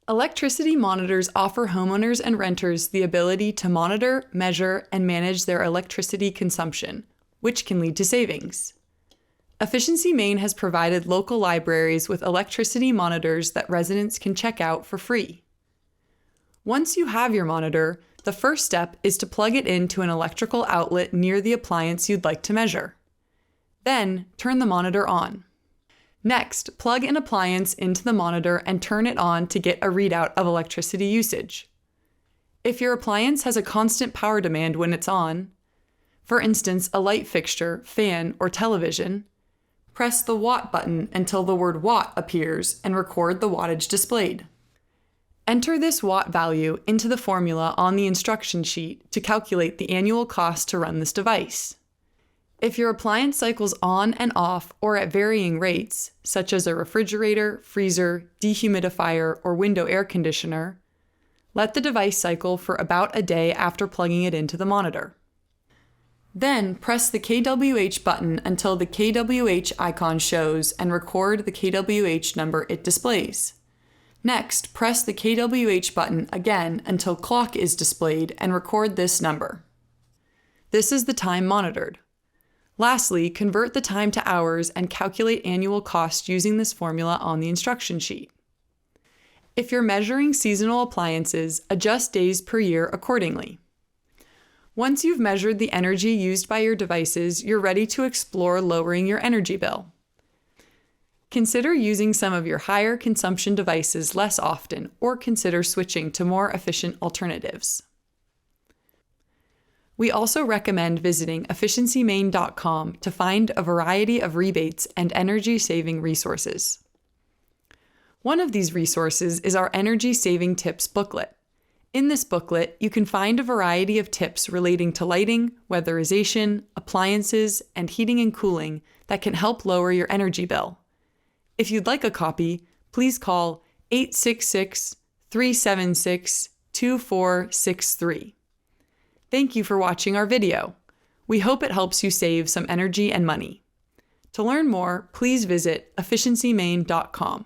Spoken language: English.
Electricity monitors offer homeowners and renters the ability to monitor, measure, and manage their electricity consumption, which can lead to savings. Efficiency Maine has provided local libraries with electricity monitors that residents can check out for free. Once you have your monitor, the first step is to plug it into an electrical outlet near the appliance you'd like to measure. Then, turn the monitor on. Next, plug an appliance into the monitor and turn it on to get a readout of electricity usage. If your appliance has a constant power demand when it's on, for instance, a light fixture, fan, or television, press the watt button until the word watt appears and record the wattage displayed. Enter this watt value into the formula on the instruction sheet to calculate the annual cost to run this device. If your appliance cycles on and off or at varying rates, such as a refrigerator, freezer, dehumidifier, or window air conditioner, let the device cycle for about a day after plugging it into the monitor. Then press the kWh button until the kWh icon shows and record the kWh number it displays. Next, press the kWh button again until clock is displayed and record this number. This is the time monitored. Lastly, convert the time to hours and calculate annual cost using this formula on the instruction sheet. If you're measuring seasonal appliances, adjust days per year accordingly. Once you've measured the energy used by your devices, you're ready to explore lowering your energy bill. Consider using some of your higher consumption devices less often, or consider switching to more efficient alternatives. We also recommend visiting efficiencymaine.com to find a variety of rebates and energy-saving resources. One of these resources is our Energy Saving Tips booklet. In this booklet, you can find a variety of tips relating to lighting, weatherization, appliances, and heating and cooling that can help lower your energy bill. If you'd like a copy, please call 866-376-2463. Thank you for watching our video. We hope it helps you save some energy and money. To learn more, please visit efficiencymaine.com.